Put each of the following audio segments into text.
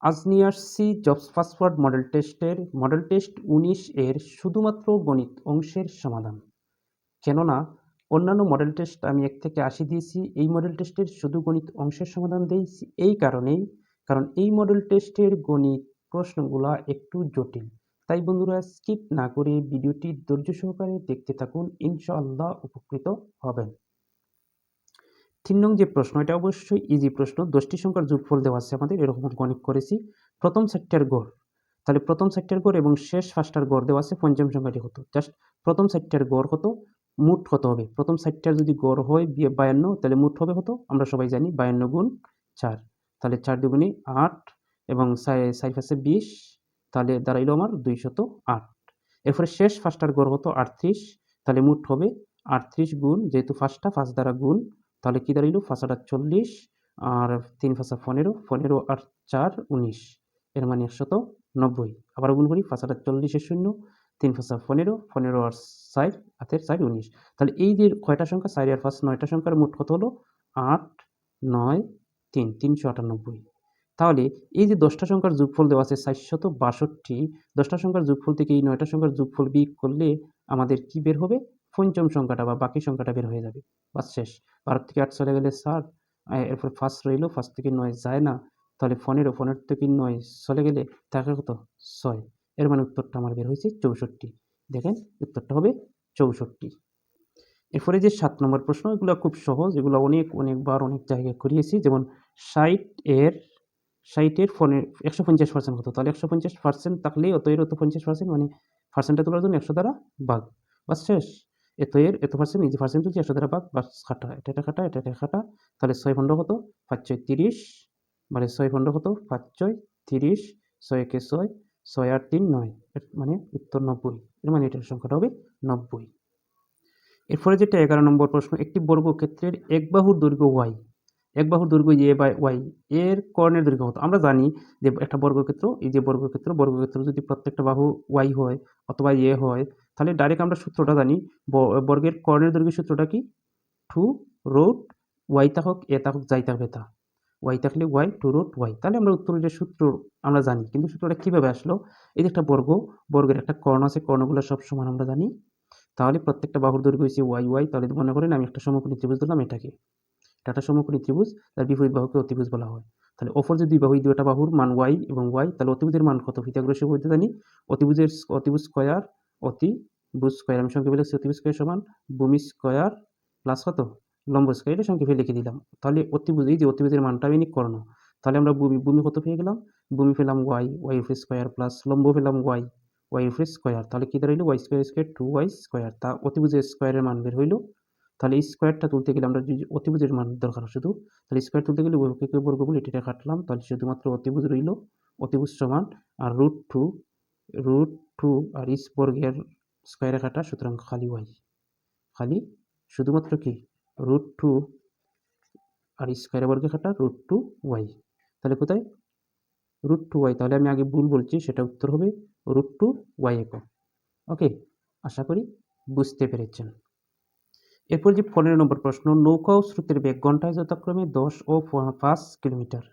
আজ নিয়ে আসছি জবস পাসওয়ার্ড মডেল টেস্ট 19 এর শুধুমাত্র গণিত অংশের সমাধান। কেননা অন্যান্য মডেল টেস্ট আমি 1 থেকে 80 দিয়েছি, এই মডেল টেস্টের শুধু গণিত অংশের সমাধান দিয়েছি এই কারণেই, কারণ এই মডেল টেস্টের গণিত প্রশ্নগুলা একটু জটিল। তাই বন্ধুরা স্কিপ না করে ভিডিওটি ধৈর্য সহকারে দেখতে থাকুন, ইনশাআল্লাহ উপকৃত হবেন। 3 নং যে প্রশ্ন, এটা অবশ্যই ইজি প্রশ্ন। 10টি সংখ্যার যোগফল দেওয়া আছে আমাদের, এরকম গণিত করেছি। প্রথম 4টার গড়, তাহলে প্রথম 4টার গড় এবং শেষ 5টার গড় দেওয়া আছে, পঞ্চম সংখ্যাটি কত? জাস্ট প্রথম 4টার গড় কত, মোট কত হবে? প্রথম 4টার যদি গড় হয় 52, তাহলে মোট হবে কত? আমরা সবাই জানি 52 গুণ 4, তাহলে 4 দুগুণে 8 এবং 4 পাঁচে 20, তাহলে দাঁড়াইলো আমার 208। এরপরে শেষ 5টার গড় কত? 38, তাহলে মোট হবে 38 গুণ, যেহেতু 5টা 5 দ্বারা গুণ, তাহলে কি দাঁড়াইলো? 5 8 40 আর 3 5 15, 15 আর 4 19, এর মানে 190। আবার গুণ করি, 5 8 40 এর শূন্য, 3 5 15, 15 আর 4 হাতের 4 19। তাহলে এই যে কয়টা সংখ্যা, 4 আর 5 9টা সংখ্যার মোট কত হলো? 8 9 3 398। তাহলে এই যে 10টা সংখ্যার যোগফল দেওয়া আছে 462, 10টা সংখ্যার যোগফল থেকে এই 9টা সংখ্যার যোগফল বিয়োগ করলে আমাদের কি বের হবে? পঞ্চম সংখ্যাটা বা বাকি সংখ্যাটা বের হয়ে যাবে। বাস শেষ। 12 থেকে 8 চলে গেলে 4, এরপর 5 রইল, 5 থেকে 9 যায় না, তাহলে 15, 15 থেকে 9 চলে গেলে থাকে কত? 6। এর মানে উত্তরটা আমার বের হয়েছে 64। দেখেন উত্তরটা হবে 64। এরপরে যে 7 নম্বর প্রশ্ন, এগুলো খুব সহজ, এগুলো অনেকবার অনেক জায়গায় করিয়েছি। যেমন 60 এর 150% কত? তাহলে 150% থাকলেই অত এর অত 50%, মানে পার্সেন্টটা তোলার জন্য 100 দ্বারা ভাগ, বাস শেষ। এত এর এত পার্সেন্ট, এই যে পার্সেন্ট তুলছি 100 দ্বারা ভাগ, বাস কাটা, এটা কাটা, এটা কাটা। তাহলে 6 পনেরো কত? 5 6 30, মানে 6 পনেরো কত? 5 6 30, 6 একে 6, 6 আর 3 9, মানে উত্তর 90। এর মানে এটার সংখ্যাটা হবে 90। এরপরে যেটা 11 নম্বর প্রশ্ন, একটি বর্গক্ষেত্রের এক বাহুর দৈর্ঘ্য y, এক বাহুর দৈর্ঘ্য a বাই y, এর কর্ণের দৈর্ঘ্য কত? আমরা জানি যে একটা বর্গক্ষেত্র, এই যে বর্গক্ষেত্র যদি প্রত্যেকটা বাহু y হয় অথবা a হয়, তাহলে ডাইরেক্ট আমরা সূত্রটা জানি, বর্গের কর্ণের দৈর্ঘ্যের সূত্রটা কি? 2 রুট y থাকুক a থাকুক যাই থাকবে তা, y থাকলে y 2 রুট y। তাহলে আমরা উত্তরের সূত্র আমরা জানি, কিন্তু সূত্রটা কিভাবে আসলো? এই যে একটা বর্গের একটা কর্ণ আছে, কর্ণগুলো সব সমান আমরা জানি। তাহলে প্রত্যেকটা বাহুর দৈর্ঘ্য হচ্ছে y। তাহলে মনে করেন আমি একটা সমকোণী ত্রিভুজ ধরলাম, এটাকে এটা একটা সমকোণী ত্রিভুজ, তার বিপরীত বাহুকে অতিভুজ বলা হয়। তাহলে অপর যে দুই বাহু, দুইটা বাহুর মান y এবং y, তাহলে অতিভুজের মান কত? পিথাগোরাস উপপাদ্য জানি, অতিভুজ স্কয়ার, আমি সংক্ষেপে লিখছি অতিভুজ স্কয়ার সমান ভূমি স্কয়ার প্লাস কত? লম্ব স্কয়ার, এটা সংক্ষেপে লিখে দিলাম। তাহলে এই যে অতিভুজের মানটা আমি কর্ণ, তাহলে আমরা ভূমি কত পেয়ে গেলাম? ভূমি পেলাম y উপর স্কয়ার প্লাস লম্ব পেলাম y উপর স্কয়ার, তাহলে কি দাঁড়াইলো? y square square 2y square, তা অতিভুজের স্কয়ারের মান বের হইল। তাহলে এই স্কয়ারটা তুলতে গেলে আমরা যদি অতিভুজের মান দরকার শুধু, তাহলে স্কয়ার তুলতে গেলে উভয়কে বর্গমূল এটা কাটলাম, তাহলে শুধুমাত্র অতিভুজ রইল। অতিভুজ সমান আর √2 আর বর্গের স্কয়ারে কাটা, সুতরাং খালি y, খালি শুধুমাত্র কি √2 আর স্কয়ারে বর্গে কাটা √2y। তাহলে কোথায় √2y? তাহলে আমি আগে ভুল বলছি, সেটা উত্তর হবে √2y একক। ওকে, আশা করি বুঝতে পেরেছেন। এরপর যে 15 নম্বর প্রশ্ন, নৌকা ও স্রোতের বেগ ঘন্টায় যথাক্রমে 10 ও 5 কিলোমিটার,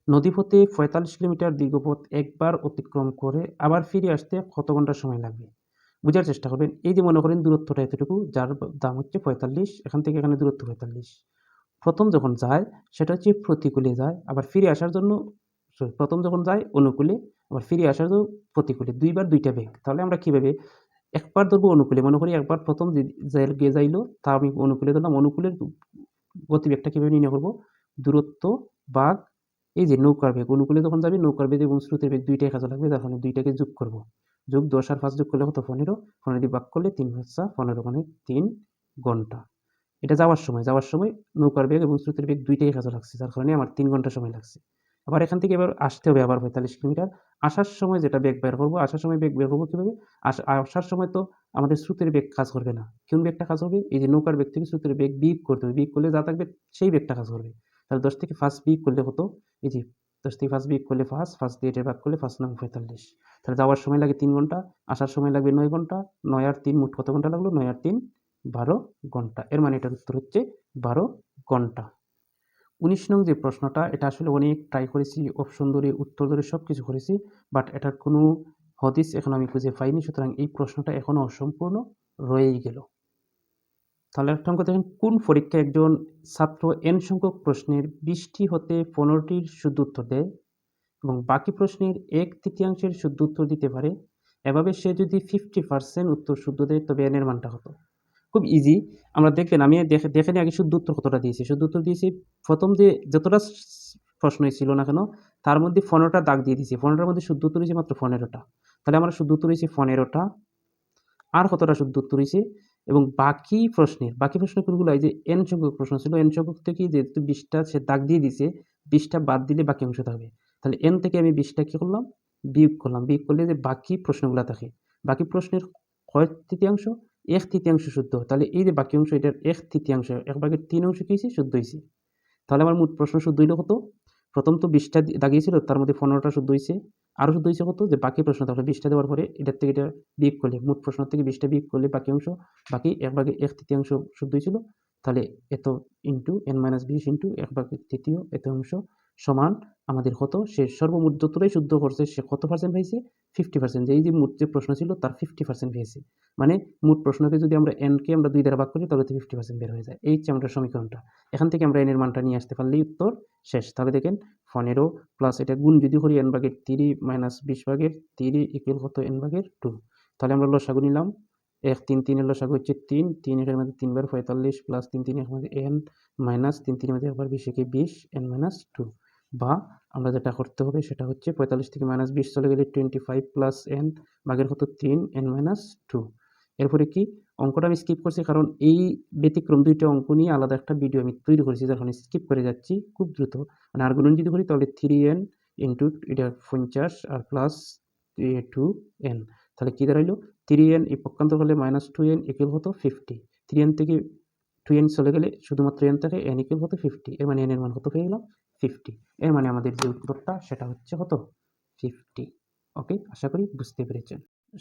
নদীপথে 45 কিলোমিটার দীর্ঘপথ একবার অতিক্রম করে আবার ফিরে আসতে কত ঘন্টা সময় লাগবে? বোঝার চেষ্টা করবেন। এই যে মনে করেন দূরত্বটা এতটুকু, যার দাম হচ্ছে 45, এখান থেকে এখানে দূরত্ব 45। প্রথম যখন যায় সেটা হচ্ছে প্রতিকূলে যায়, আবার ফিরে আসার জন্য, প্রথম যখন যায় অনুকূলে, আবার ফিরে আসার জন্য প্রতিকূলে, দুইবার দুইটা বেগ। তাহলে আমরা কিভাবে, একবার ধরবো অনুকূলে, মনে করি একবার প্রথম যে যাইলো তা আমি অনুকূলে ধরলাম, অনুকূলের গতিবেগটা কিভাবে নির্ণয় করবো? দূরত্ব ভাগ এই যে নৌকার বেগ, অনুকূলে যখন যাবে নৌকার বেগ এবং স্রোতের বেগ দুইটাই কাজে লাগবে, যার কারণে দুইটাকে যোগ করবো। যোগ 10 আর 5 যোগ করলে কত? 15, 15 দিয়ে ভাগ করলে 3 5 15, মানে 3 ঘন্টা। এটা যাওয়ার সময় নৌকার বেগ এবং স্রোতের বেগ দুইটাই কাজে লাগছে, যার কারণে আমার 3 ঘন্টা সময় লাগছে। আবার এখান থেকে এবার আসতে হবে আবার 45 কিলোমিটার। আসার সময় যেটা বেগ বের করবো, কিভাবে? আসার সময় তো আমাদের স্রোতের বেগ কাজ করবে না। কোন বেগটা কাজ করবে? এই যে নৌকার বেগ থেকে স্রোতের বেগ বিয়োগ করতে হবে। বিয়োগ করলে যা থাকবে সেই বেগটা কাজ করবে। তাহলে 10 থেকে 5 বিয়োগ করলে কত? এই যে 10 থেকে 5 বিয়োগ করলে 5 দিয়ে এটা ভাগ করলে 5 নং 45। তাহলে যাওয়ার সময় লাগে 3 ঘন্টা, আসার সময় লাগবে 9 ঘন্টা। 9 আর 3 মোট কত ঘন্টা লাগলো? 9 আর 3 12 ঘন্টা। এর মানে এটার উত্তর হচ্ছে 12 ঘন্টা। 19 নং যে প্রশ্নটা, এটা আসলে অনেক ট্রাই করেছি, অপশন ধরে, উত্তর ধরে সব কিছু করেছি, বাট এটার কোনো হদিস এখন আমি খুঁজে পাইনি। সুতরাং এই প্রশ্নটা এখনও অসম্পূর্ণ রয়েই গেল। তাহলে একটা অঙ্ক দেখেন, কোন পরীক্ষায় একজন ছাত্র n সংখ্যক প্রশ্নের 20টি হতে 15টির শুদ্ধ উত্তর দেয় এবং বাকি প্রশ্নের 1/3 শুদ্ধ উত্তর দিতে পারে। এভাবে সে যদি 50% উত্তর শুদ্ধ দেয় তবে n এর মানটা কত? খুব ইজি। আমরা দেখবেন, আমি দেখে নিই আগে শুদ্ধ উত্তর কতটা দিয়েছি। শুদ্ধ উত্তর দিয়েছি, প্রথম যে যতটা প্রশ্নই ছিল না কেন তার মধ্যে 15টা দাগ দিয়ে দিয়েছি। 15টার মধ্যে শুদ্ধ উত্তর হয়েছে মাত্র 15টা। তাহলে আমার শুদ্ধ উত্তর হয়েছে 15টা। আর কতটা শুদ্ধ উত্তর হয়েছে? এবং বাকি প্রশ্ন কোনগুলো? এই যে n সংখ্যক প্রশ্ন ছিল, n সংখ্যক থেকে যেহেতু 20টা সে দাগ দিয়ে দিয়েছে, 20টা বাদ দিলে বাকি অংশ থাকবে। তাহলে n থেকে আমি 20টা কি করলাম? বিয়োগ করলাম। বিয়োগ করলে যে বাকি প্রশ্নগুলো থাকে, বাকি প্রশ্নের কয় তৃতীয়াংশ? 1/3 শুদ্ধ। তাহলে এই যে বাকি অংশ, এটার 1/3, 1/3 অংশ কি হয়েছে? শুদ্ধ হয়েছে। তাহলে আমার মোট প্রশ্ন শুদ্ধ হইল কত? প্রথম তো 20টা দাগিয়েছিল, তার মধ্যে 15টা শুদ্ধ হয়েছে। আরও শুদ্ধ হয়েছে কত? যে বাকি প্রশ্ন, তাহলে 20টা দেওয়ার পরে এটার থেকে এটা বিয়োগ করলে, মোট প্রশ্ন থেকে 20টা বিয়োগ করলে বাকি অংশ, বাকি 1/3 শুদ্ধ হয়েছিল। তাহলে এত ইন্টু n-20 ইন্টু 1/3 এত অংশ সমান আমাদের কত? সে সর্বমোট যতটাই শুদ্ধ করছে সে কত পার্সেন্ট হয়েছে? 50%। যে মোট যে প্রশ্ন ছিল তার 50% হয়েছে। মানে মোট প্রশ্নকে যদি আমরা n-কে আমরা 2 দ্বারা ভাগ করি তাহলে তো 50% বের হয়ে যায়। এই হচ্ছে আমাদের সমীকরণটা। এখান থেকে আমরা n এর মানটা নিয়ে আসতে পারলেই উত্তর শেষ। তাহলে দেখেন 15 প্লাস এটা গুণ যদি করি n/3 মাইনাস 20/3 ইকুয়াল কত? n/2। তাহলে আমরা লসাগু নিলাম। 1 3 3 এর লসাগু হচ্ছে 3, 3 এর মধ্যে 3 বার 45 প্লাস 3 3 এর মধ্যে n মাইনাস 3 3 এর মধ্যে একবার 20 একে 20 n-2। বা আমরা যেটা করতে হবে সেটা হচ্ছে 45 থেকে -20 চলে গেলে 25 প্লাস n ভাগের কত? 3 n-2। এরপরে কি? অঙ্কটা আমি স্কিপ করছি কারণ এই ব্যতিক্রম 2টা অঙ্ক নিয়ে আলাদা একটা ভিডিও আমি তৈরি করেছি, যার কারণে স্কিপ করে যাচ্ছি খুব দ্রুত। মানে আর গুণন যদি করি তাহলে 3n ইন্টু এটা 50 আর প্লাস 2n। তাহলে কি দাঁড়াইলো? 3n এই পক্ষান্তর করলে -2n ইকুয়াল কত? 50। 3n থেকে 2n চলে গেলে শুধুমাত্র n থাকে, n ইকুয়াল কত? 50। এর মানে n এর মান কত পেয়ে গেলাম? 50। এর মানে আমাদের যে উত্তরটা সেটা হচ্ছে কত? 50। ওকে, আশা করি বুঝতে পেরেছেন।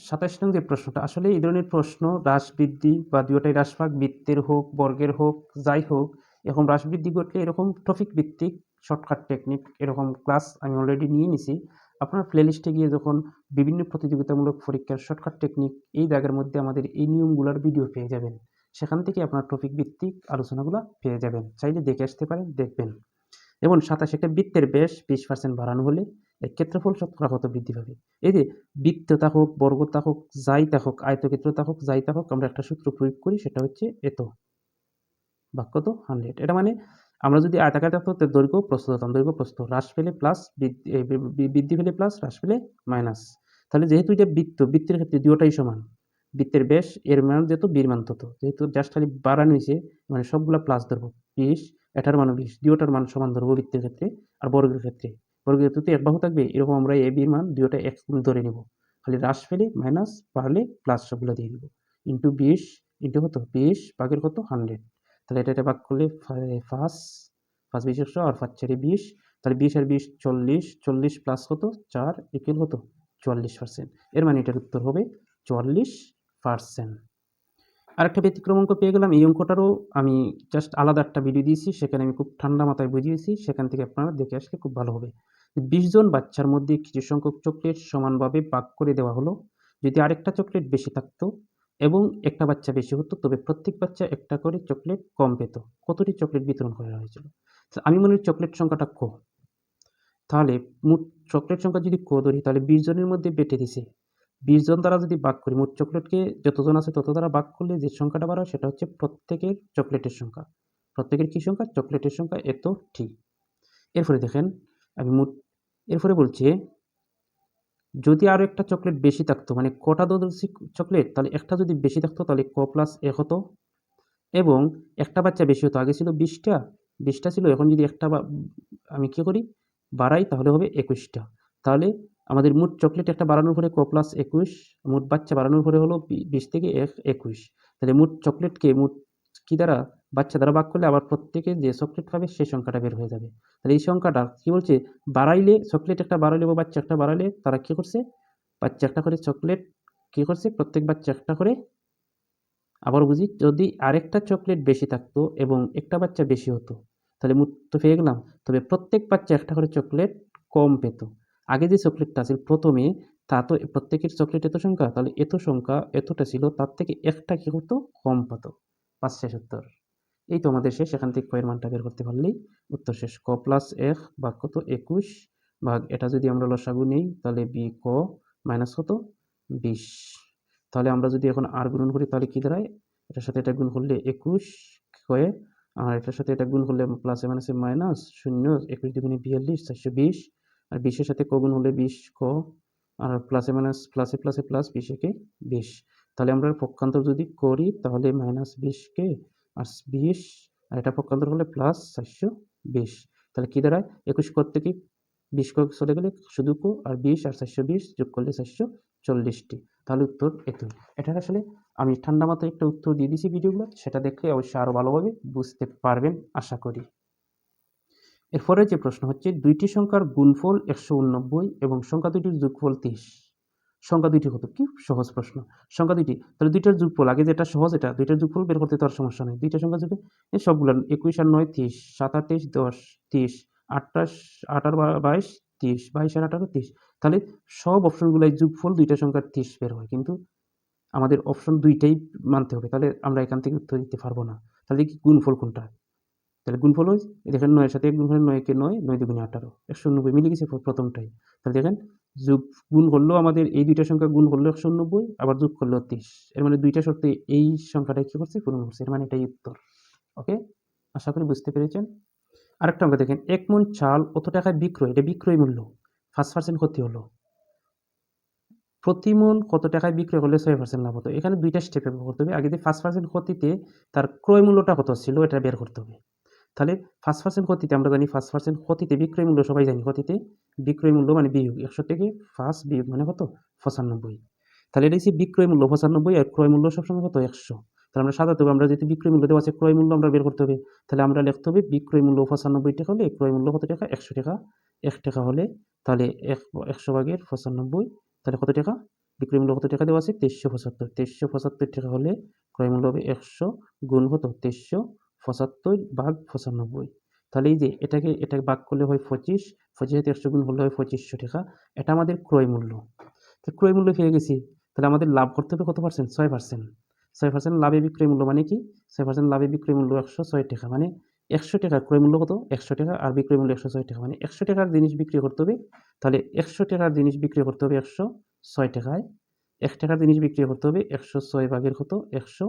27 নং যে প্রশ্নটা, আসলে এই ধরনের প্রশ্ন হ্রাস বৃদ্ধি বা দুটোটাই হ্রাস পাক, বৃত্তের হোক বর্গের হোক যাই হোক, এরকম হ্রাস বৃদ্ধি ঘটলে এরকম টপিক ভিত্তিক শর্টকাট টেকনিক এরকম ক্লাস আমি অলরেডি নিয়ে নিছি। আপনার প্লেলিস্টে গিয়ে যখন বিভিন্ন প্রতিযোগিতামূলক পরীক্ষার শর্টকাট টেকনিক এই জায়গার মধ্যে আমাদের এই নিয়মগুলোর ভিডিও পেয়ে যাবেন। সেখান থেকে আপনার টপিক ভিত্তিক আলোচনাগুলো পেয়ে যাবেন। চাইলে দেখে আসতে পারেন, দেখবেন। যেমন 27 একটা বৃত্তের ব্যাস 20% বাড়ানো হলে এর ক্ষেত্রফল শতকরা কত বৃদ্ধি পাবে? এই যে বৃত্ত থাকুক, বর্গ থাকুক, যাই থাকুক, আয়তক্ষেত্র থাকুক, যাই থাকুক, আমরা একটা সূত্র প্রয়োগ করি, সেটা হচ্ছে এত ভাগ কত? 100। এটা মানে আমরা যদি আয়তাকার থাকতো তার দৈর্ঘ্য প্রস্থ ধরতাম, দৈর্ঘ্য প্রস্থ হ্রাস পেলে প্লাস, বৃদ্ধি পেলে প্লাস, হ্রাস পেলে মাইনাস। তাহলে যেহেতু এটা বৃত্ত, বৃত্তের ক্ষেত্রে দুটোটাই সমান। বৃত্তের ব্যাস এর মান যত, বীর মান তত। যেহেতু জাস্ট খালি বাড়ানো হয়েছে, মানে সবগুলা প্লাস ধরবো। 20, এটার মানও 20, দুটোটার মান সমান ধরবো বৃত্তের ক্ষেত্রে। আর বর্গের ক্ষেত্রে, বর্গের ক্ষেত্রে তো এক বাহু থাকবে, এরকম আমরা এ বির মান দুটোটা এক ধরে নেব। খালি হ্রাস পেলে মাইনাস, বাড়লে প্লাস সবগুলো দিয়ে দিব। ইন্টু 20 ইন্টু কত? 20 ভাগের কত? 100। তাহলে এটা ভাগ করলে 5 20 একশো আর 5 4 20। তাহলে 20 আর 20 40, 40 প্লাস কত? 4 ইকুয়াল কত? 44%। এর মানে এটার উত্তর হবে 44%। আরেকটা ব্যতিক্রম অঙ্ক পেয়ে গেলাম। এই অঙ্কটারও আমি জাস্ট আলাদা একটা ভিডিও দিয়েছি, সেখানে আমি খুব ঠান্ডা মাথায় বুঝিয়েছি, সেখান থেকে আপনারা দেখে আসলে খুব ভালো হবে। 20 জন বাচ্চার মধ্যে কিছু সংখ্যক চকলেট সমানভাবে ভাগ করে দেওয়া হলো। যদি আরেকটা চকলেট বেশি থাকতো এবং একটা বাচ্চা বেশি হতো তবে প্রত্যেক বাচ্চা একটা করে চকলেট কম পেত। কতটি চকলেট বিতরণ করা হয়েছিল? আমি মনে করি চকলেট সংখ্যাটা ক। তাহলে মোট চকলেট সংখ্যা যদি ক ধরি তাহলে 20 জনের মধ্যে বেটে দিছে। 20 জন দ্বারা যদি ভাগ করি, মোট চকলেটকে যতজন আছে তত দ্বারা ভাগ করলে যে সংখ্যাটা বার হয় সেটা হচ্ছে প্রত্যেকের চকলেটের সংখ্যা। প্রত্যেকের কি সংখ্যা? চকলেটের সংখ্যা এতটি। এরপরে দেখেন, আমি মোট এরপরে বলছে যদি আরও একটা চকলেট বেশি থাকতো, মানে কটা ধরছি চকলেট, তাহলে একটা যদি বেশি থাকতো তাহলে ক প্লাস এক হতো এবং একটা বাচ্চা বেশি হতো। আগে ছিল 20টা, 20টা ছিল, এখন যদি একটা আমি কি করি? বাড়াই, তাহলে হবে 21টা। তাহলে আমাদের মোট চকলেট একটা বাড়ানোর পরে ক প্লাস 21, মোট বাচ্চা বাড়ানোর পরে হলো 20 থেকে 21। তাহলে মোট চকলেটকে মোট কি দ্বারা? বাচ্চা দ্বারা ভাগ করলে আবার প্রত্যেকে যে চকলেট পাবে সেই সংখ্যাটা বের হয়ে যাবে। তাহলে এই সংখ্যাটা কি বলছে? বাড়াইলে, চকলেট একটা বাড়াইলে বা বাচ্চা একটা বাড়ালে তারা কি করছে? বাচ্চা একটা করে চকলেট কি করছে? প্রত্যেক বাচ্চা একটা করে। আবার বুঝি, যদি আরেকটা চকলেট বেশি থাকতো এবং একটা বাচ্চা বেশি হতো তাহলে মোট তো পেয়ে গেলাম। তবে প্রত্যেক বাচ্চা একটা করে চকলেট কম পেত। আগে যে চকলেটটা আছিল প্রথমে, তা তো প্রত্যেকের চকলেট এত সংখ্যা, তাহলে এত সংখ্যা এতটা ছিল, তার থেকে একটা কি হতো কম পেত। পাঁচ শেষ উত্তর। এই তো আমাদের শেষ। এখান থেকে কয়ের মানটা বের করতে পারলেই উত্তর শেষ। ক প্লাস এক ভাগ কত 21 ভাগ এটা যদি আমরা লসাগু নেই তাহলে বি ক মাইনাস কত 20। তাহলে আমরা যদি এখন আর গুণন করি তাহলে কি দাঁড়ায়, এটার সাথে এটা গুণ করলে 21 কয়ে, আর এটার সাথে এটা গুণ করলে প্লাসে মাইনাসে মাইনাস শূন্য, 21 দুগুণে 42 420, আর 20-এর সাথে ক গুণ হলে 20 ক, আর প্লাসে মাইনাস প্লাসে প্লাসে প্লাস 20 একে 20। তাহলে আমরা পক্ষান্তর যদি করি তাহলে মাইনাস 20কে আর 20, আর এটা পক্ষান্তর হলে প্লাস 420। তাহলে কি দাঁড়ায় 21 কর থেকে 20 ক চলে গেলে শুধু কো, আর 20 আর 420 যোগ করলে 440টি। তাহলে উত্তর এতই। এটা আসলে আমি ঠান্ডা মাথায় একটা উত্তর দিয়ে দিয়েছি ভিডিওগুলো, সেটা দেখলে অবশ্যই আরও ভালোভাবে বুঝতে পারবেন আশা করি। এরপরে যে প্রশ্ন হচ্ছে, দুইটি সংখ্যার গুণফল 189 এবং সংখ্যা দুইটির যোগফল 30। সংখ্যা দুইটি কত? কি সহজ প্রশ্ন। সংখ্যা দুইটি, তাহলে দুইটার যোগফল, আগে যেটা সহজ এটা, দুইটার যোগফল বের করতে তো আর সমস্যা নেই। দুইটা সংখ্যা যোগে সবগুলো 21 আর 9 30, 7 আর 23 10, 30, 28 8 আর 22 30, 22 আর 18 30। তাহলে সব অপশনগুলাই যোগফল দুইটা সংখ্যার 30 বের হয়, কিন্তু আমাদের অপশন দুইটাই মানতে হবে, তাহলে আমরা এখান থেকে উত্তর দিতে পারবো না। তাহলে কি গুণফল কোনটা? তাহলে গুণফল হয়, দেখেন 9 এর সাথে 1 গুণ করলে 9 কে 9, 9 দুগুণে 18, 190 মিলে গেছে প্রথমটাই। তাহলে দেখেন যোগ গুণ করলেও আমাদের এই দুইটা সংখ্যা গুণ করলেও 190, আবার যোগ করলেও 30। এর মানে দুইটা শর্তে এই সংখ্যাটা কি করছে পূরণ করছে, এর মানে এটাই উত্তর। ওকে, আশা করি বুঝতে পেরেছেন। আরেকটা অঙ্ক দেখেন, 1 মণ চাল কত টাকায় বিক্রয়, এটা বিক্রয় মূল্য, 5% ক্ষতি হলো, প্রতি মণ কত টাকায় বিক্রয় করলে 6% লাভ হতো। এখানে দুইটা স্টেপে করতে হবে। আগে যে 5% ক্ষতিতে তার ক্রয় মূল্যটা কত ছিল এটা বের করতে হবে। তাহলে 5% ক্ষতিতে আমরা জানি 5% ক্ষতিতে বিক্রয় মূল্য সবাই জানি, ক্ষতিতে বিক্রয় মূল্য মানে বিয়োগ, 100 থেকে 5 বিয়োগ মানে কত 95। তাহলে এটা হচ্ছে বিক্রয় মূল্য 95 আর ক্রয় মূল্য সবসময় কত 100। তাহলে আমরা সাজাতে হবে, আমরা যদি বিক্রয় মূল্য দেওয়া আছে ক্রয় মূল্য আমরা বের করতে হবে, তাহলে আমরা লিখতে হবে বিক্রয় মূল্য 95 টাকা হলে ক্রয় মূল্য কত টাকা 100 টাকা। 1 টাকা হলে তাহলে 100 ভাগের 95, তাহলে কত টাকা বিক্রয় মূল্য কত টাকা দেওয়া আছে 2375। 2375 টাকা হলে ক্রয় মূল্য হবে 100 গুণ কত 2375 ভাগ 95। তাহলে এই যে এটা ভাগ করলে হয় 25, 25 সাথে 100 গুণ করলে হয় 2500 টাকা। এটা আমাদের ক্রয় মূল্য। তো ক্রয় মূল্য পেয়ে গেছি, তাহলে আমাদের লাভ করতে হবে কত পার্সেন্ট 6%। 6% লাভে বিক্রয় মূল্য মানে কি 6% লাভে বিক্রয় মূল্য 106 টাকা, মানে 100 টাকার ক্রয় মূল্য কত 100 টাকা আর বিক্রয় মূল্য 106 টাকা, মানে 100 টাকার জিনিস বিক্রি করতে হবে, তাহলে 100 টাকার জিনিস বিক্রি করতে হবে 106 টাকায়। 1 টাকার জিনিস বিক্রি করতে হবে 106 ভাগের কত 100,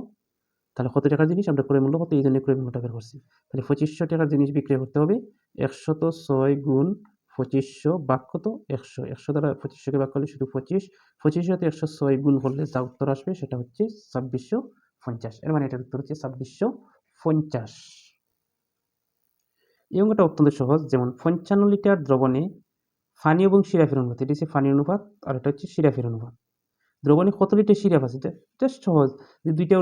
তাহলে কত টাকার জিনিস আমরা ক্রয় মূল্য কত এই জন্য ক্রয় মূল্যটা বের করছি। তাহলে 2500 টাকার জিনিস বিক্রি করতে হবে 106 গুণ 2500 ভাগ কত 100, 100 দ্বারা 2500কে ভাগ করলে শুধু 25, 25 সাথে 106 গুণ করলে যা উত্তর আসবে সেটা হচ্ছে 2650। এর মানে এটার উত্তর হচ্ছে 2650। এই অঙ্কটা অত্যন্ত সহজ। যেমন 55 লিটার দ্রবণে পানি এবং সিরাপের অনুপাত, এটা হচ্ছে পানির অনুপাত আর এটা হচ্ছে সিরাপের অনুপাত। দ্রবণে কত লিটার সিরাপ আছে, জাস্ট সহজ, যে দুইটা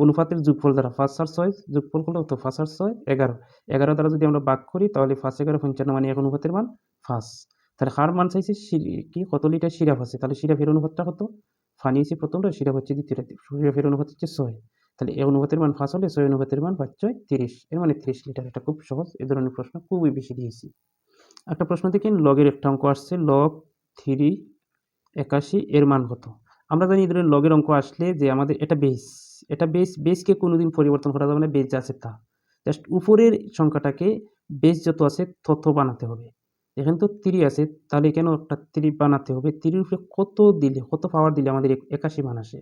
অনুপাতের যোগফল দ্বারা 5 আর 6 যোগফল করলে কত 5 আর 6 11, 11 দ্বারা যদি আমরা ভাগ করি তাহলে 5 11 55 মানে এক অনুপাতের মান 5। তাহলে কার মান চাইছে কি কত লিটার সিরাপ আছে, তাহলে সিরাপের অনুপাতটা কত, পানি হচ্ছে প্রথমটা, সিরাপ হচ্ছে দ্বিতীয়টা, সিরাপের অনুপাত হচ্ছে 6, তাহলে এক অনুপাতের মান 5 হলে 6 অনুপাতের মান 5 6 30, এর মানে 30 লিটার। এটা খুব সহজ, এ ধরনের প্রশ্ন খুবই বেশি দিয়েছি। একটা প্রশ্ন দেখেন, লগের একটা অঙ্ক আসছে, লগ 381 এর মান কত। আমরা জানি এই ধরনের লগের অঙ্ক আসলে যে আমাদের এটা বেসকে কোনোদিন পরিবর্তন করা যাবে না, বেস যা আছে তা, জাস্ট উপরের সংখ্যাটাকে বেস যত আছে তত বানাতে হবে। এখানে তো 3 আছে, তাহলে কেন একটা 3 বানাতে হবে, 3 এর উপরে কত পাওয়ার দিলে আমাদের 81 মান আসে।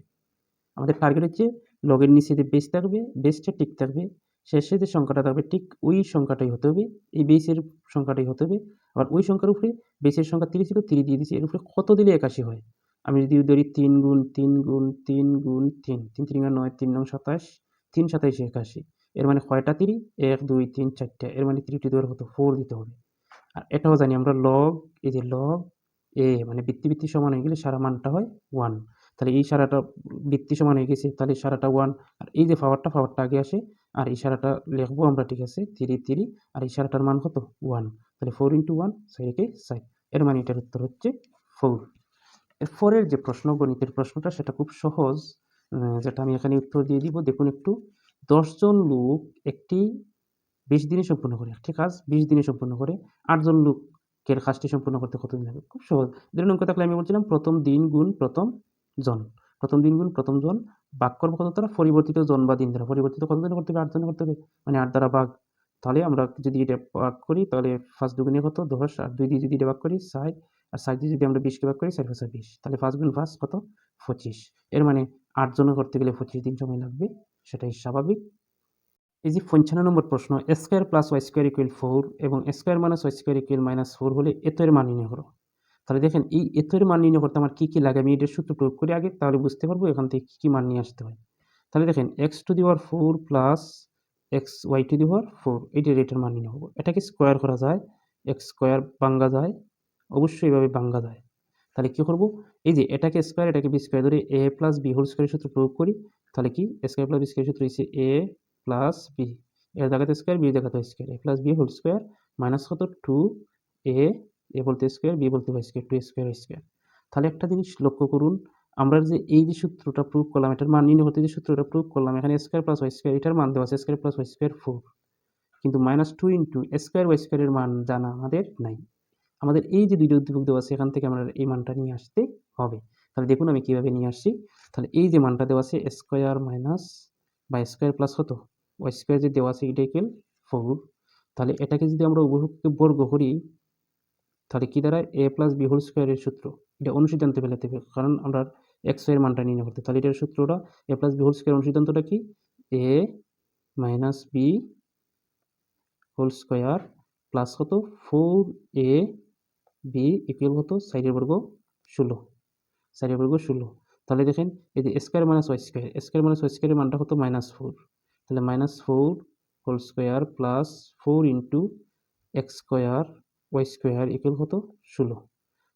আমাদের টার্গেট হচ্ছে লগের নিচে যে বেস থাকবে বেসটা ঠিক থাকবে, শেষে যে সংখ্যাটা থাকবে ঠিক ওই সংখ্যাটাই হতে হবে, এই বেসের সংখ্যাটাই হতে হবে। আবার ওই সংখ্যার উপরে বেসের সংখ্যা 3 ছিল 3 দিয়ে দিয়েছি, এর উপরে কত দিলে 81 হয়। আমি যদি ধরি 3 গুণ 3 গুণ 3 গুণ 3, 3 3 9, 3 9 27, 3 27 81, এর মানে কয়টা 3 1 2 3 4টা, এর মানে 3 টু দি পাওয়ার কত 4 দিতে হবে। আর এটাও জানি আমরা লগ, এই যে লগ এ মানে বৃত্তি সমান হয়ে গেলে সারা মানটা হয় 1। তাহলে এই সারাটা বৃত্তি সমান হয়ে গেছে, তাহলে সারাটা 1, আর এই যে পাওয়ারটা আগে আসে, আর এই সারাটা লিখবো আমরা, ঠিক আছে 3 3, আর এই সারাটার মান কত 1, তাহলে 4 × 1 6 কে 6, এর মানে এটার উত্তর হচ্ছে 4। এরপরের যে প্রশ্ন গণিতের প্রশ্নটা সেটা খুব সহজ, যেটা আমি এখানে উত্তর দিয়ে দিব। দেখুন একটু, 10 জন লোক একটি 20 দিনে সম্পূর্ণ করে, একটি কাজ 20 দিনে সম্পূর্ণ করে 8 জন লোকের কাজটি সম্পূর্ণ করতে কতদিন লাগবে? খুব সহজ। এদের অঙ্ক থাকলে আমি বলছিলাম প্রথম দিন গুণ প্রথম জন, প্রথম দিন গুণ প্রথম জন ভাগ করব কত দ্বারা? পরিবর্তিত জন বা দিন দ্বারা। পরিবর্তিত কত দিনে করতে হবে? 8 দিনে করতে হবে, মানে 8 দ্বারা ভাগ। তাহলে আমরা যদি এটা ভাগ করি তাহলে 5 দুগুণে কত? 10 আর 2 দিয়ে যদি এটা ভাগ করি 60 আর 60 দিয়ে যদি আমরা 20 কে ভাগ করি 4 5 20, তাহলে 5 গুণ 5 কত? 25। এর মানে 8 জনে করতে গেলে 25 দিন সময় লাগবে, সেটাই স্বাভাবিক। এই যে 55 নম্বর প্রশ্ন, a square plus y square equal 4 এবং a square minus y square equal -4 হলে এত এর মান নির্ণয় করো। তাহলে দেখেন এই এত এর মান নির্ণয় করতে আমার কি লাগে? আমি এটার সূত্র প্রয়োগ করি আগে, তাহলে বুঝতে পারবো এখান থেকে কি মান নিয়ে আসতে হয়। তাহলে দেখেন x to the power 4 plus y to the power 4 এটার মান নির্ণয় করব। এটাকে স্কয়ার করা যায়, x স্কয়ার ভাঙা যায়, অবশ্যই এভাবে ভাঙা যায়। তাহলে কি করব? এই যে এটাকে স্কয়ার এটাকে বি স্কয়ার ধরে a প্লাস b হোল স্কয়ারের সূত্র প্রয়োগ করি, তাহলে কি a স্কয়ার প্লাস b স্কয়ারের সূত্র হচ্ছে a প্লাস b, এর জায়গাতে স্কয়ার, বি জায়গাতে square, a plus b whole square minus কত 2a, a বলতে স্কয়ার, b বলতে y square, 2a square y square. তাহলে একটা জিনিস লক্ষ্য করুন, আমরা যে এই যে সূত্রটা প্রয়োগ করলাম, এটার মান নির্ণয় করতে যে সূত্রটা প্রয়োগ করলাম, এখানে স্কয়ার প্লাস y স্কয়ার এটার মান দেওয়া আছে স্কয়ার প্লাস y স্কয়ার 4, কিন্তু -2 ইনটু স্কয়ার y স্কয়ারের মান জানা আমাদের নাই। আমাদের এই যে দুইটা উদ্দীপক দেওয়া আছে এখান থেকে আমরা এই মানটা নিয়ে আসতে হবে। তাহলে দেখুন আমি কিভাবে নিয়ে আসছি। তাহলে এই যে মানটা দেওয়া আছে স্কয়ার মাইনাস বা স্কয়ার প্লাস কত ওয়াই স্কয়ার যে দেওয়া আছে এটা ইকুয়াল 4, তাহলে এটাকে যদি আমরা উভয়পক্ষকে বর্গ করি তাহলে কি দাঁড়ায়? a প্লাস b হোল স্কয়ারের সূত্র, এটা অনুসিদ্ধান্তে ফেলাতে হবে কারণ আমরা x এর মানটা নির্ণয় করতে। তাহলে এটার সূত্রটা a plus b whole square অনুসিদ্ধান্তটা কি? a minus b whole square plus কত 4a b ইকুয়াল কত? 4 এর বর্গ 16, 4 এর বর্গ 16। তাহলে দেখেন এই যে square minus y square, square minus y স্কয়ারের মানটা কত? -4, তাহলে -4 whole square plus 4 into x square Y square equal কত? 16।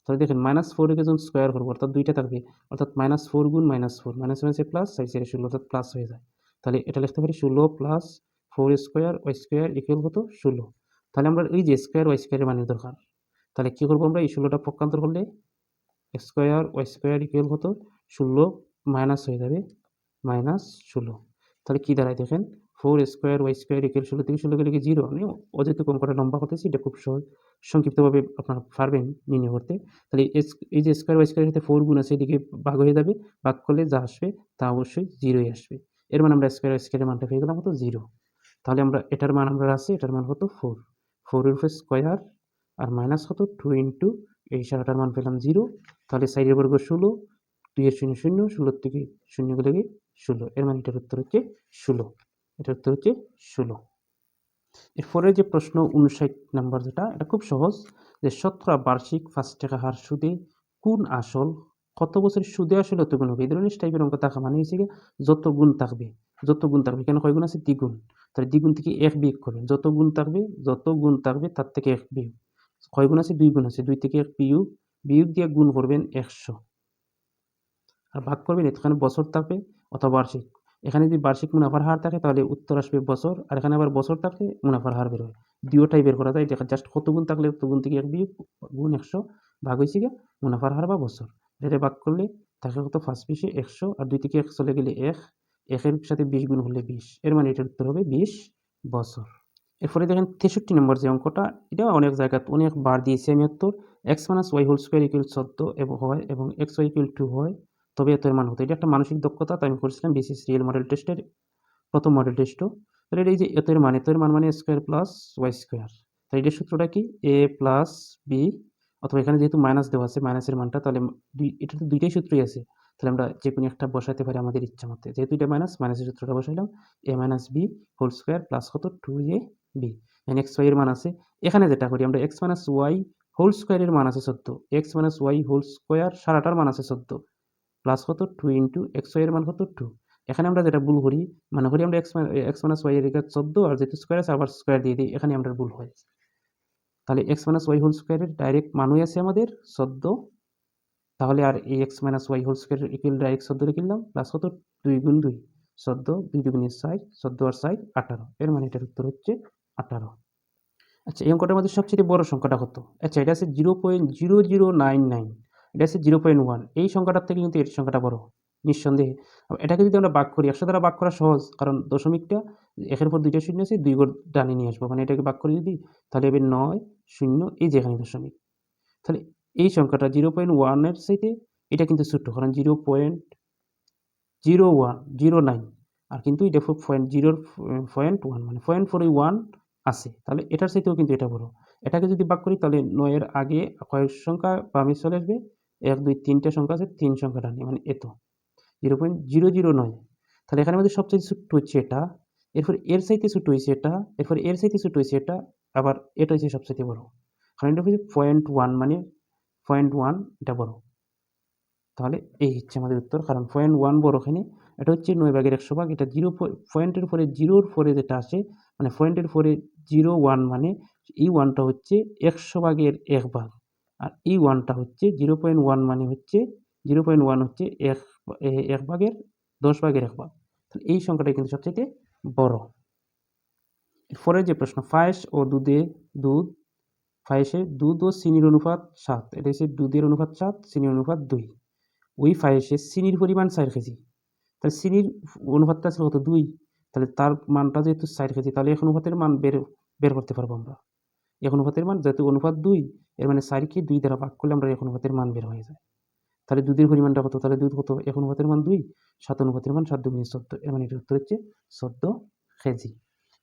তাহলে দেখেন -4 এর যখন স্কয়ার করব অর্থাৎ দুইটা থাকবে, অর্থাৎ -4 গুণ -4, মাইনাস মাইনাসে প্লাস, 4 4 16 অর্থাৎ প্লাস হয়ে যায়। তাহলে এটা লিখতে পারি 16 plus 4 square Y square equal কত? 16। তাহলে আমরা এই যে স্কয়ার ওয়াই স্কয়ারের মানের দরকার, তাহলে কি করব আমরা? এই 16টা পক্ষান্তর করলে X square Y square equal কত? 16 মাইনাস হয়ে যাবে -16। তাহলে কি দাঁড়ায় দেখেন 4 স্কয়ার ওয়াই স্কয়ার ইকুয়াল 16 থেকে 16 গেলে কি 0, আমি অযথা অঙ্কটা লম্বা করতেছি, এটা খুব সহজ সংক্ষিপ্তভাবে আপনারা পারবেন নির্ণয় করতে। তাহলে এই যে স্কয়ার ওয়াই স্কয়ারের সাথে 4 গুণ আছে এদিকে ভাগ হয়ে যাবে, ভাগ করলে যা আসবে তা অবশ্যই 0ই আসবে। এর মানে আমরা স্কয়ার ওয়াই স্কয়ারের মানটা পেয়ে গেলাম কত? 0। তাহলে আমরা এটার মান আমরা আছে, এটার মান কত? 4, 4 এর উপর স্কয়ার আর মাইনাস কত 2 ইনটু এই সারাটার মান পেলাম 0। তাহলে 4 এর বর্গ 16, 2 এর 0 0, 16 থেকে 0 গেলে কি 16, এর মানে এটার উত্তর হচ্ছে 16, এটার উত্তর হচ্ছে 16। এরপরে যে প্রশ্ন 59 নাম্বার যেটা, এটা খুব সহজ, যে শতকরা বার্ষিক 5 টাকা হার সুদে কোন আসল কত বছর সুদে আসলে অত গুণ হবে? এই ধরনের টাইপের অঙ্ক থাকা মানে হচ্ছে যত গুণ থাকবে, যত গুণ থাকবে, কেন কয় গুণ আছে? দ্বিগুণ। তাহলে দ্বিগুণ থেকে 1 বিয়োগ করবেন, যত গুণ থাকবে, যত গুণ থাকবে তার থেকে 1 বিয়োগ। কয় গুণ আছে? 2 গুণ আছে, 2 থেকে 1 বিয়োগ, বিয়োগ দিয়ে গুণ করবেন 100 আর ভাগ করবেন, এখানে বছর থাকবে অথবা বার্ষিক। এখানে যদি বার্ষিক মুনাফার হার থাকে তাহলে উত্তর আসবে বছর, আর এখানে আবার বছর থাকলে মুনাফার হার বের হয়। দুটোটাই বের করা যায়, দেখা জাস্ট কত গুণ থাকলে তত গুণ থেকে 1 বিয়োগ গুণ 100 ভাগ হয়েছে গিয়ে মুনাফার হার বা বছর। এটা ভাগ করলে থাকে কত? 5 20 100 আর 2 থেকে 1 চলে গেলে 1, 1 এর সাথে 20 গুণ হলে 20, এর মানে এটার উত্তর হবে 20 বছর। এরপরে দেখেন 63 নম্বর যে অঙ্কটা, এটা অনেক জায়গায় অনেকবার দিয়েছি আমি উত্তর। x - y whole square equal 14 এবং xy ইকুয়াল 2 হয়, তবে এত এর মান হতো। এটা একটা মানসিক দক্ষতা, তাই আমি করেছিলাম বিসিএস রিয়েল মডেল টেস্টের প্রথম মডেল টেস্টও। তাহলে এই যে এত এর মান মানে স্কয়ার প্লাস ওয়াই স্কয়ার। তাহলে এটার সূত্রটা কি? a প্লাস b, অথবা এখানে যেহেতু মাইনাস দেওয়া আছে মাইনাসের মানটা, তাহলে এটা তো দুইটাই সূত্রই আছে, তাহলে আমরা যে কোনো একটা বসাতে পারি আমাদের ইচ্ছা মতে। যেহেতু এটা মাইনাসের সূত্রটা বসাইলাম, a - b whole square plus কত 2ab, এখানে x y এর মান আছে। এখানে যেটা করি আমরা x - y হোল স্কয়ার এর মান আছে 14, x - y হোল স্কয়ার সারাটার মান আছে 14 প্লাস কত 2 ইনটু xy এর মান কত 2। এখানে আমরা যেটা ভুল করি, মনে করি আমরা x - y এর জায়গায় 14 আর যেহেতু স্কয়ার আছে আবার স্কয়ার দিয়ে দিই, এখানে আমরা ভুল হয়। তাহলে x - y হোল স্কয়ারের ডাইরেক্ট মানই আছে আমাদের 14, তাহলে আর এই x - y whole square equal direct 14 লিখলাম প্লাস কত 2 গুণ 2 14, 2 দুগুণে 6, 14 আর 6 18, এর মানে এটার উত্তর হচ্ছে 18। আচ্ছা এই অঙ্কটার মধ্যে সবচেয়ে বড় সংখ্যাটা কত? আচ্ছা এটা আছে 0.0099, এটা আছে 0.1, এই সংখ্যাটার থেকে কিন্তু এর সংখ্যাটা বড়। নিঃসন্দেহে। এটাকে যদি আমরা ভাগ করি, 100 দ্বারা ভাগ করা সহজ, কারণ দশমিকটা 1 এর পর 2টা শূন্য আছে, 2 ঘর ডানে নিয়ে আসবো, মানে এটাকে ভাগ করে যদি, তাহলে হবে 9, 0, এই যে এখানে দশমিক। তাহলে এই সংখ্যাটা 0.1 এর চাইতে এটা কিন্তু ছোট, কারণ 0.0109, আর কিন্তু এটা 0.1 মানে 0.4 1 আছে, তাহলে এটার চাইতেও কিন্তু এটা বড়। এটাকে যদি ভাগ করি তাহলে 9 এর আগে কয়েক সংখ্যা বামে চলে আসবে, 1, 2, 3টে সংখ্যা আছে, 3 সংখ্যা ডানে, মানে এত 0.009। তাহলে এখানে আমাদের সবচেয়ে ছোট্ট হচ্ছে এটা, এরপর এর চাইতে ছোট হয়েছে এটা, এরপর এর চাইতে ছোট হয়েছে এটা, আবার এটা হচ্ছে সবচেয়ে বড়, কারণ এটা হচ্ছে 0.1, মানে 0.1 এটা বড়। তাহলে এই হচ্ছে আমাদের উত্তর, কারণ 0.1 বড় এখানে। এটা হচ্ছে 9/100 ভাগ, এটা 0 পয়েন্টের পরে 0-র পরে যেটা আসে, মানে পয়েন্টের পরে 0.1, মানে এই 1টা হচ্ছে 100 ভাগের 1 ভাগ, আর এই 1টা হচ্ছে 0.1, মানে হচ্ছে 0.1 হচ্ছে 1 ভাগের 10 ভাগের 1 ভাগ। তাহলে এই সংখ্যাটাই কিন্তু সবচাইতে বড়। এরপরের যে প্রশ্ন, পায়েস ও দুধ, পায়েসে দুধ ও চিনির অনুপাত 7, এটা হচ্ছে দুধের অনুপাত 7, চিনির অনুপাত 2। ওই পায়েসে চিনির পরিমাণ 4 কেজি, তাহলে চিনির অনুপাতটা ছিল কত, 2, তাহলে তার মানটা যেহেতু 4 কেজি, তাহলে এক অনুপাতের মান বের করতে পারবো আমরা। এক অনুপাতের মান যেহেতু অনুপাত 2, এর মানে 4কে 2 দ্বারা ভাগ করলে আমরা এক অনুপাতের মান বের হয়ে যায়। তাহলে দুধের পরিমাণটা কত, তাহলে দুধ কত, এক অনুপাতের মান 2, 7 অনুপাতের মান 7 দুগুণে 14, এর মানে এটার উত্তর হচ্ছে 14 কেজি।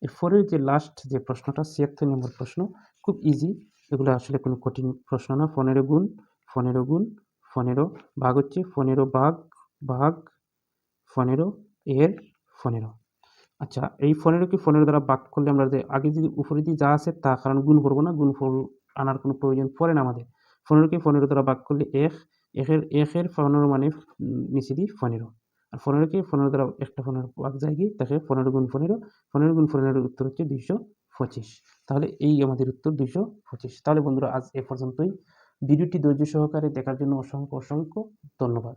এরপরের যে লাস্ট যে প্রশ্নটা, 76 নম্বর প্রশ্ন, খুব ইজি, এগুলো আসলে কোনো কঠিন প্রশ্ন না। 15 গুণ 15 গুণ 15 ভাগ হচ্ছে 15 ভাগ 15 এর 15। আচ্ছা, এই 15কে 15 দ্বারা ভাগ করলে আমরা যে আগে যদি উপরে দিয়ে যা আছে তা, কারণ গুণ করবো না, গুণফল আনার কোনো প্রয়োজন পড়ে না আমাদের। 15কে 15 দ্বারা ভাগ করলে 1, 1 এর 15 মানে নিচে দিই 15, আর 15কে 15 দ্বারা একটা 15 ভাগ যায় কি, তাকে 15 গুণ 15, 15 গুণ 15 এর উত্তর হচ্ছে 225। তাহলে এই আমাদের উত্তর 225। তাহলে বন্ধুরা আজ এ পর্যন্তই। ভিডিওটি ধৈর্য সহকারে দেখার জন্য অসংখ্য ধন্যবাদ।